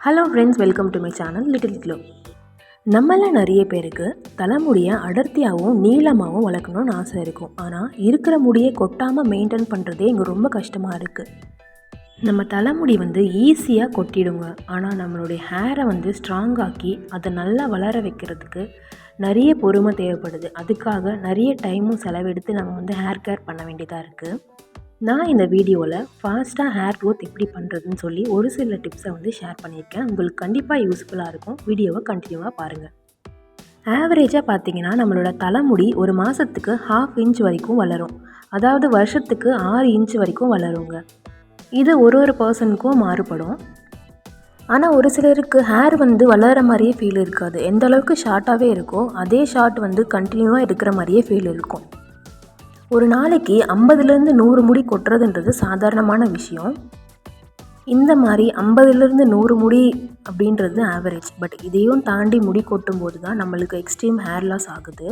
Hello friends, welcome to my channel little glow. நம்மள நிறைய பேருக்கு தலைமுடியை அடர்த்தியாகவும் நீளமாகவும் வளர்க்கணும்னு ஆசை இருக்கும். ஆனால் இருக்கிற முடியை கொட்டாமல் மெயின்டைன் பண்ணுறதே இங்கே ரொம்ப கஷ்டமாக இருக்குது. நம்ம தலைமுடி ஈஸியாக கொட்டிடுங்க. ஆனால் நம்மளுடைய ஹேரை ஸ்ட்ராங்காக்கி அதை நல்லா வளர வைக்கிறதுக்கு நிறைய பொறுமை தேவைப்படுது. அதுக்காக நிறைய டைமும் செலவெடுத்து நம்ம ஹேர் கேர் பண்ண வேண்டியதாக இருக்குது. நான் இந்த வீடியோவில் ஃபாஸ்ட்டாக ஹேர் க்ரோத் எப்படி பண்ணுறதுன்னு சொல்லி ஒரு சில டிப்ஸை ஷேர் பண்ணியிருக்கேன். உங்களுக்கு கண்டிப்பாக யூஸ்ஃபுல்லாக இருக்கும். வீடியோவை கண்டினியூவாக பாருங்கள். ஆவரேஜாக பார்த்தீங்கன்னா நம்மளோட தலைமுடி ஒரு மாதத்துக்கு 1/2 இன்ச் வரைக்கும் வளரும். அதாவது வருஷத்துக்கு 6 இன்ச் வரைக்கும் வளருங்க. இது ஒரு பர்சனுக்கும் மாறுபடும். ஆனால் ஒரு சிலருக்கு ஹேர் வளர மாதிரியே ஃபீல் இருக்காது. எந்த அளவுக்கு ஷார்ட்டாகவே இருக்கோ அதே ஷார்ட் கண்டினியூவாக இருக்கிற மாதிரியே ஃபீல் இருக்கும். ஒரு நாளைக்கு 50லேருந்து 100 முடி கொட்டுறதுன்றது சாதாரணமான விஷயம். இந்த மாதிரி 50லேருந்து 100 முடி அப்படின்றது ஆவரேஜ். பட் இதையும் தாண்டி முடி கொட்டும் போது தான் நம்மளுக்கு எக்ஸ்ட்ரீம் ஹேர் லாஸ் ஆகுது.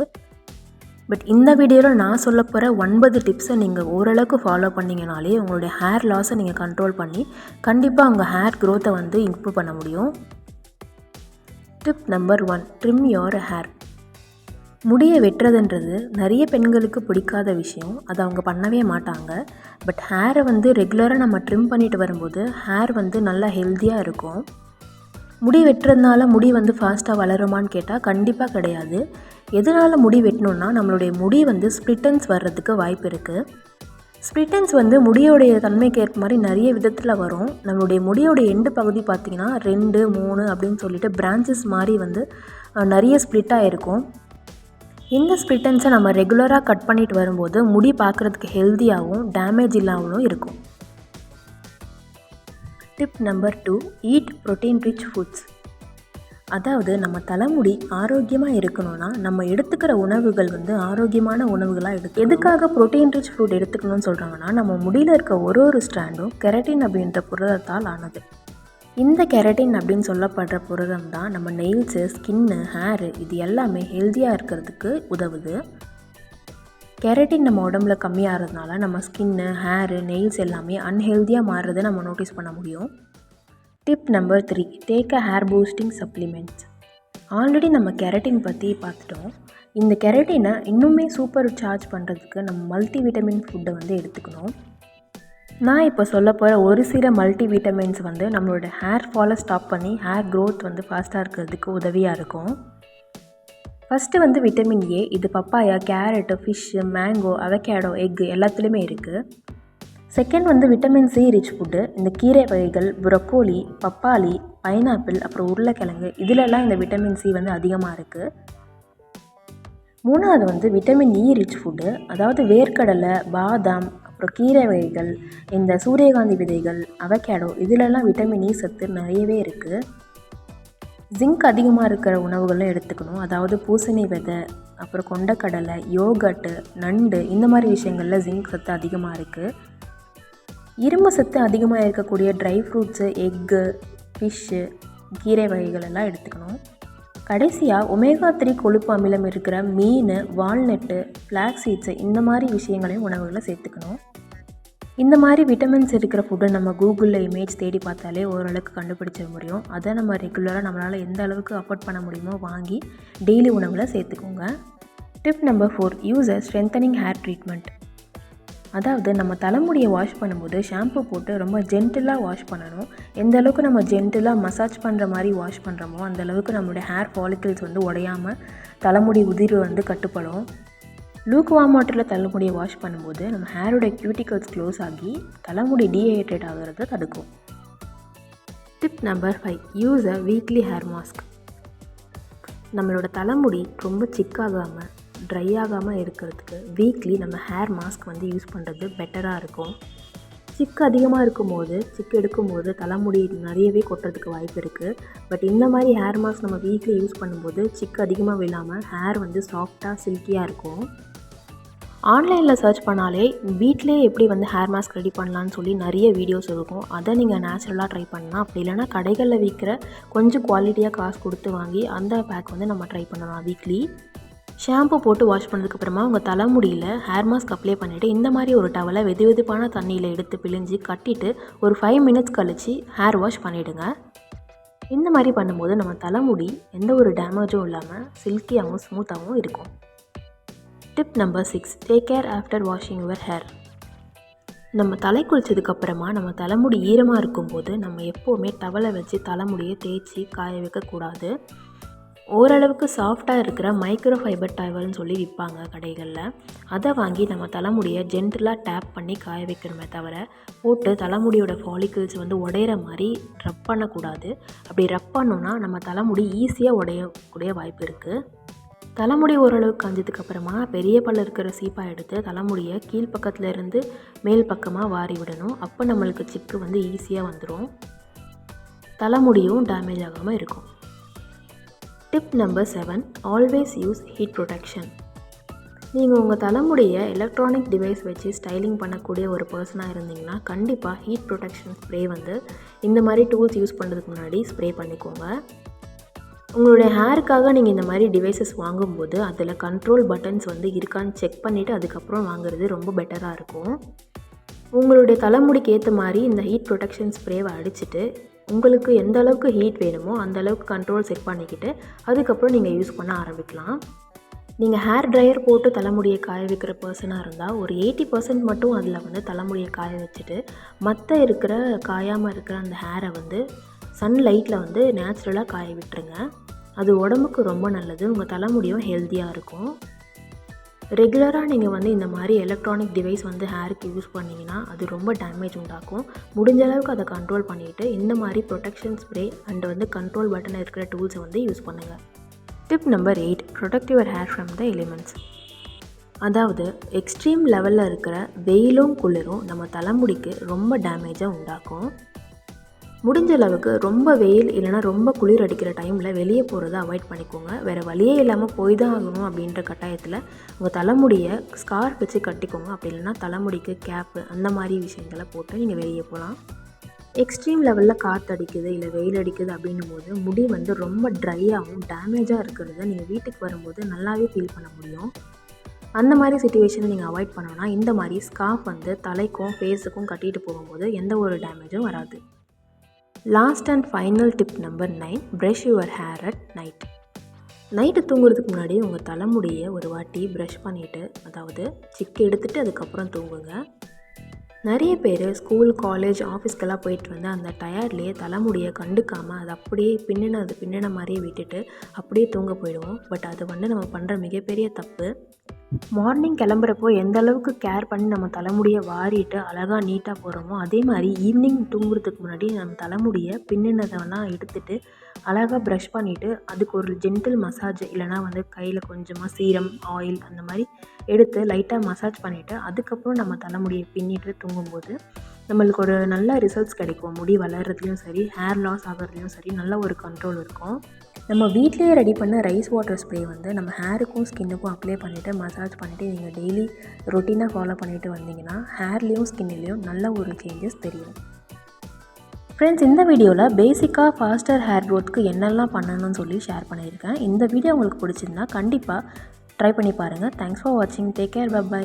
பட் இந்த வீடியோவில் நான் சொல்ல போகிற 9 டிப்ஸை நீங்கள் ஓரளவுக்கு ஃபாலோ பண்ணிங்கனாலே உங்களுடைய ஹேர் லாஸை நீங்கள் கண்ட்ரோல் பண்ணி கண்டிப்பாக உங்கள் ஹேர் க்ரோத்தை இம்ப்ரூவ் பண்ண முடியும். Tip number 1, trim your hair. முடியை வெட்டுறதுன்றது நிறைய பெண்களுக்கு பிடிக்காத விஷயம். அதை அவங்க பண்ணவே மாட்டாங்க. பட் ஹேரை ரெகுலராக நம்ம ட்ரிம் பண்ணிட்டு வரும்போது ஹேர் நல்லா ஹெல்த்தியாக இருக்கும். முடி வெட்டுறதுனால முடி ஃபாஸ்ட்டாக வளருமான்னு கேட்டால் கண்டிப்பாக கிடையாது. எதனால் முடி வெட்டணுன்னா நம்மளுடைய முடி ஸ்ப்ளிட்டன்ஸ் வர்றதுக்கு வாய்ப்பு இருக்குது. ஸ்ப்ளிட்டன்ஸ் முடியோடைய தன்மைக்கு ஏற்ற மாதிரி நிறைய விதத்தில் வரும். நம்மளுடைய முடியோட எண்டு பகுதி பார்த்திங்கன்னா 2, 3 அப்படின்னு சொல்லிட்டு பிரான்ச்சஸ் மாதிரி நிறைய ஸ்ப்ளிட்டாக இருக்கும். இந்த ஸ்ப்ளிட்டன்ஸை நம்ம ரெகுலராக கட் பண்ணிட்டு வரும்போது முடி பார்க்குறதுக்கு ஹெல்த்தியாகவும் டேமேஜ் இல்லாமலும் இருக்கும். Tip number 2, eat protein rich foods. அதாவது நம்ம தலைமுடி ஆரோக்கியமாக இருக்கணும்னா நம்ம எடுத்துக்கிற உணவுகள் ஆரோக்கியமான உணவுகளாக எதுக்காக ப்ரோட்டீன் ரிச் ஃபுட் எடுத்துக்கணும்னு சொல்கிறாங்கன்னா, நம்ம முடியில் இருக்க ஒரு கெரட்டின் கெரட்டின் அப்படின்ற புரதத்தால் ஆனது. இந்த கெரட்டின் அப்படின்னு சொல்லப்படுற புரதம் தான் நம்ம நெயில்ஸு, ஸ்கின்னு, ஹேரு இது எல்லாமே ஹெல்த்தியாக இருக்கிறதுக்கு உதவுது. கெரட்டின் நம்ம உடம்புல கம்மியாகிறதுனால நம்ம ஸ்கின்னு, ஹேரு, நெயில்ஸ் எல்லாமே அன்ஹெல்த்தியாக மாறுறதை நம்ம நோட்டீஸ் பண்ண முடியும். Tip number 3, take a hair boosting supplements. Already நம்ம கெரட்டின் பற்றி பார்த்துட்டோம். இந்த கெரட்டினை இன்னுமே சூப்பர் சார்ஜ் பண்ணுறதுக்கு நம்ம மல்டி விட்டமின் ஃபுட்டை எடுத்துக்கணும். நான் இப்போ சொல்ல போகிற ஒரு சில மல்டி விட்டமின்ஸ் நம்மளோட ஹேர் ஃபாலை ஸ்டாப் பண்ணி ஹேர் க்ரோத் ஃபாஸ்ட்டாக இருக்கிறதுக்கு உதவியாக இருக்கும். First vitamin A. இது papaya, carrot, fish, mango, avocado, egg எல்லாத்துலேயுமே இருக்குது. Second vitamin C rich food. இந்த கீரை வகைகள், ப்ரொக்கோலி, பப்பாளி, பைனாப்பிள், அப்புறம் உருளைக்கிழங்கு இதிலெல்லாம் இந்த விட்டமின் சி அதிகமாக இருக்குது. மூணாவது விட்டமின் இ ரிச் ஃபுட்டு. அதாவது வேர்க்கடலை, பாதாம், அப்புறம் கீரை வகைகள், இந்த சூரியகாந்தி விதைகள், அவகேடோ இதிலெல்லாம் விட்டமின் இ சத்து நிறையவே இருக்குது. ஜிங்க் அதிகமாக இருக்கிற உணவுகளும் எடுத்துக்கணும். அதாவது பூசணி விதை, அப்புறம் கொண்டக்கடலை, யோகட்டு, நண்டு இந்த மாதிரி விஷயங்களில் ஜிங்க் சத்து அதிகமாக இருக்குது. இரும்பு சத்து அதிகமாக இருக்கக்கூடிய ட்ரை ஃப்ரூட்ஸு, எக்கு, ஃபிஷ்ஷு, கீரை வகைகள் எல்லாம் எடுத்துக்கணும். கடைசியாக ஒமேகா 3 கொழுப்பு அமிலம் இருக்கிற மீன், வால்நட்டு, ஃப்ளாக்ஸ் சீட்ஸு இந்த மாதிரி விஷயங்களையும் உணவுகளை சேர்த்துக்கணும். இந்த மாதிரி விட்டமின்ஸ் இருக்கிற ஃபுட்டை நம்ம கூகுளில் இமேஜ் தேடி பார்த்தாலே ஓரளவுக்கு கண்டுபிடிச்சிட முடியும். அதை நம்ம ரெகுலராக நம்மளால் எந்த அளவுக்கு அஃபோர்ட் பண்ண முடியுமோ வாங்கி டெய்லி உணவில் சேர்த்துக்கோங்க. Tip number 4, use a strengthening hair treatment. அதாவது நம்ம தலைமுடியை வாஷ் பண்ணும்போது ஷாம்பு போட்டு ரொம்ப ஜென்டிலாக வாஷ் பண்ணணும். எந்த அளவுக்கு நம்ம ஜென்டிலாக மசாஜ் பண்ணுற மாதிரி வாஷ் பண்ணுறோமோ அந்தளவுக்கு நம்மளுடைய ஹேர் ஃபாலிக்கிள்ஸ் உடையாமல் தலைமுடி உதிர்வு கட்டுப்படும். லூக் வார்ம் வாட்டரில் தலைமுடியை வாஷ் பண்ணும்போது நம்ம ஹேரோட கியூட்டிகல்ஸ் க்ளோஸ் ஆகி தலைமுடி டீஹைட்ரேட் ஆகிறத தடுக்கும். Tip number 5, use a weekly hair mask. நம்மளோட தலைமுடி ரொம்ப சிக்காகாமல் ட்ரை ஆகாமல் இருக்கிறதுக்கு வீக்லி நம்ம ஹேர் மாஸ்க் யூஸ் பண்ணுறது பெட்டராக இருக்கும். சிக்கு அதிகமாக இருக்கும்போது, சிக்கு எடுக்கும்போது தலைமுடி நிறையவே கொட்டுறதுக்கு வாய்ப்பு இருக்குது. பட் இந்த மாதிரி ஹேர் மாஸ்க் நம்ம வீக்லி யூஸ் பண்ணும்போது சிக்கு அதிகமாக விழாமல் ஹேர் சாஃப்டாக சில்கியாக இருக்கும். ஆன்லைனில் சர்ச் பண்ணாலே வீட்டிலே எப்படி ஹேர் மாஸ்க் ரெடி பண்ணலான்னு சொல்லி நிறைய வீடியோஸ் இருக்கும். அதை நீங்கள் நேச்சுரலாக ட்ரை பண்ணலாம். அப்படி இல்லைனா கடைகளில் விற்கிற கொஞ்சம் குவாலிட்டியாக காசு கொடுத்து வாங்கி அந்த பேக் நம்ம ட்ரை பண்ணலாம் வீக்லி. ஷாம்பு போட்டு வாஷ் பண்ணதுக்கப்புறமா உங்கள் தலைமுடியில் ஹேர் மாஸ்க் அப்ளை பண்ணிவிட்டு இந்த மாதிரி ஒரு டவலை வெதுவெதுப்பான தண்ணியில் எடுத்து பிழிஞ்சு கட்டிட்டு ஒரு 5 மினிட்ஸ் கழித்து ஹேர் வாஷ் பண்ணிவிடுங்க. இந்த மாதிரி பண்ணும்போது நம்ம தலைமுடி எந்த ஒரு டேமேஜும் இல்லாமல் சில்கியாகவும் ஸ்மூத்தாகவும் இருக்கும். Tip number 6, take care after washing your hair. நம்ம தலை குளிச்சதுக்கப்புறமா நம்ம தலைமுடி ஈரமாக இருக்கும்போது நம்ம எப்போவுமே டவலை வச்சு தலைமுடியை தேய்ச்சி காய வைக்கக்கூடாது. ஓரளவுக்கு சாஃப்டாக இருக்கிற மைக்ரோ ஃபைபர் டவல்னு சொல்லி விற்பாங்க கடைகளில். அதை வாங்கி நம்ம தலைமுடியை ஜென்டலாக டேப் பண்ணி காய வைக்கணுமே தவிர போட்டு தலைமுடியோட ஃபாலிக்கிள்ஸ் உடையிற மாதிரி ரப் பண்ணக்கூடாது. அப்படி ரப் பண்ணோன்னா நம்ம தலைமுடி ஈஸியாக உடையக்கூடிய வாய்ப்பு இருக்குது. தலைமுடி ஓரளவுக்கு காஞ்சதுக்கப்புறமா பெரிய பல்ல இருக்கிற சீப்பாக எடுத்து தலைமுடியை கீழ்ப்பக்கத்தில் இருந்து மேல் பக்கமாக வாரி விடணும். அப்போ நம்மளுக்கு சிக்கு ஈஸியாக வந்துடும், தலைமுடியும் டேமேஜ் ஆகாமல் இருக்கும். Tip number 7, always use heat protection. நீங்கள் உங்கள் தலைமுடியை எலக்ட்ரானிக் டிவைஸ் வச்சு ஸ்டைலிங் பண்ணக்கூடிய ஒரு பர்சனாக இருந்தீங்கன்னா கண்டிப்பாக ஹீட் ப்ரொடெக்ஷன் ஸ்ப்ரே இந்த மாதிரி டூல்ஸ் யூஸ் பண்ணுறதுக்கு முன்னாடி ஸ்ப்ரே பண்ணிக்கோங்க. உங்களுடைய ஹேருக்காக நீங்கள் இந்த மாதிரி டிவைசஸ் வாங்கும்போது அதில் கண்ட்ரோல் பட்டன்ஸ் இருக்கான்னு செக் பண்ணிவிட்டு அதுக்கப்புறம் வாங்குறது ரொம்ப பெட்டராக இருக்கும். உங்களுடைய தலைமுடிக்கு ஏற்ற மாதிரி இந்த ஹீட் ப்ரொடெக்ஷன் ஸ்ப்ரேவை அடிச்சுட்டு உங்களுக்கு எந்த அளவுக்கு ஹீட் வேணுமோ அந்த அளவுக்கு கண்ட்ரோல் செட் பண்ணிக்கிட்டு அதுக்கப்புறம் நீங்கள் யூஸ் பண்ண ஆரம்பிக்கலாம். நீங்கள் ஹேர் ட்ரையர் போட்டு தலைமுடியை காய வைக்கிற பர்சனாக இருந்தால் ஒரு 80% மட்டும் அதில் தலைமுடியை காய வச்சுட்டு மற்ற இருக்கிற காயாமல் இருக்கிற அந்த ஹேரை சன்லைட்டில் நேச்சுரலாக காய விட்டுருங்க. அது உடம்புக்கு ரொம்ப நல்லது, உங்கள் தலைமுடியும் ஹெல்த்தியாக இருக்கும். ரெகுலராக நீங்கள் இந்த மாதிரி எலக்ட்ரானிக் டிவைஸ் ஹேருக்கு யூஸ் பண்ணிங்கன்னா அது ரொம்ப டேமேஜ் உண்டாக்கும். முடிஞ்ச அளவுக்கு அதை கண்ட்ரோல் பண்ணிவிட்டு இந்த மாதிரி protection spray and control button இருக்கிற டூல்ஸை யூஸ் பண்ணுங்கள். Tip number 8, protect your hair from the elements. அதாவது எக்ஸ்ட்ரீம் லெவலில் இருக்கிற வெயிலும் குளிரும் நம்ம தலைமுடிக்கு ரொம்ப டேமேஜாக உண்டாக்கும். முடிஞ்ச அளவுக்கு ரொம்ப வெயில் இல்லைனா ரொம்ப குளிர் அடிக்கிற டைமில் வெளியே போகிறத அவாய்ட் பண்ணிக்கோங்க. வேறு வழியே இல்லாமல் போய் தான் ஆகணும் அப்படின்ற கட்டாயத்தில் உங்கள் தலைமுடியை ஸ்கார்ஃப் வச்சு கட்டிக்கோங்க. அப்படி இல்லைனா தலைமுடிக்கு கேப்பு அந்த மாதிரி விஷயங்களை போட்டு நீங்கள் வெளியே போகலாம். எக்ஸ்ட்ரீம் லெவலில் காற்று அடிக்குது இல்லை வெயில் அடிக்குது அப்படின்னும் போது முடி ரொம்ப ட்ரையாகவும் டேமேஜாக இருக்கிறத நீங்கள் வீட்டுக்கு வரும்போது நல்லாவே ஃபீல் பண்ண முடியும். அந்த மாதிரி சுச்சுவேஷனை நீங்கள் அவாய்ட் பண்ணோன்னா இந்த மாதிரி ஸ்கார்ஃப் தலைக்கும் ஃபேஸுக்கும் கட்டிட்டு போகும்போது எந்த ஒரு டேமேஜும் வராது. Last and final tip number 9, brush your hair at night. Night தூங்குறதுக்கு முன்னாடி உங்கள் தலைமுடியை ஒரு வாட்டி ப்ரஷ் பண்ணிவிட்டு அதாவது சிக்கு எடுத்துகிட்டு அதுக்கப்புறம் தூங்குங்க. நிறைய பேர் ஸ்கூல் காலேஜ் ஆஃபீஸ்க்கெல்லாம் போயிட்டு அந்த டயர்ட்லேயே தலைமுடியை கண்டுக்காமல் அது அப்படியே பின்னின மாதிரியே விட்டுட்டு அப்படியே தூங்க போயிடுவோம். பட் அது நம்ம பண்ணுற மிகப்பெரிய தப்பு. மார்னிங் கிளம்புறப்போ எந்த அளவுக்கு கேர் பண்ணி நம்ம தலைமுடியை வாரிட்டு அழகாக நீட்டாக போகிறோமோ அதே மாதிரி ஈவினிங் தூங்குறதுக்கு முன்னாடி நம்ம தலைமுடியை பின்னினதெல்லாம் எடுத்துகிட்டு அழகாக ப்ரஷ் பண்ணிவிட்டு அதுக்கு ஒரு ஜென்டில் மசாஜ் இல்லைனா கையில் கொஞ்சமாக சீரம் ஆயில் அந்த மாதிரி எடுத்து லைட்டாக மசாஜ் பண்ணிவிட்டு அதுக்கப்புறம் நம்ம தலைமுடியை பின்னிட்டு தூங்கும்போது நம்மளுக்கு ஒரு நல்ல ரிசல்ட்ஸ் கிடைக்கும். முடி வளர்கிறதுலையும் சரி, ஹேர் லாஸ் ஆகிறதுலையும் சரி நல்ல ஒரு கண்ட்ரோல் இருக்கும். நம்ம வீட்டிலேயே ரெடி பண்ண ரைஸ் வாட்டர் ஸ்ப்ரே நம்ம ஹேருக்கும் ஸ்கின்னுக்கும் அப்ளை பண்ணிவிட்டு மசாஜ் பண்ணிவிட்டு நீங்கள் டெய்லி ரொட்டீனாக ஃபாலோ பண்ணிவிட்டு வந்தீங்கன்னா ஹேர்லேயும் ஸ்கின்லேயும் நல்ல ஒரு சேஞ்சஸ் தெரியும். ஃப்ரெண்ட்ஸ், இந்த வீடியோவில் பேசிக்காக ஃபாஸ்டர் ஹேர் க்ரோத்துக்கு என்னெல்லாம் பண்ணணும்னு சொல்லி ஷேர் பண்ணியிருக்கேன். இந்த வீடியோ உங்களுக்கு பிடிச்சிருந்தா கண்டிப்பாக ட்ரை பண்ணி பாருங்கள். தேங்க்ஸ் ஃபார் வாட்சிங். Take care. பை.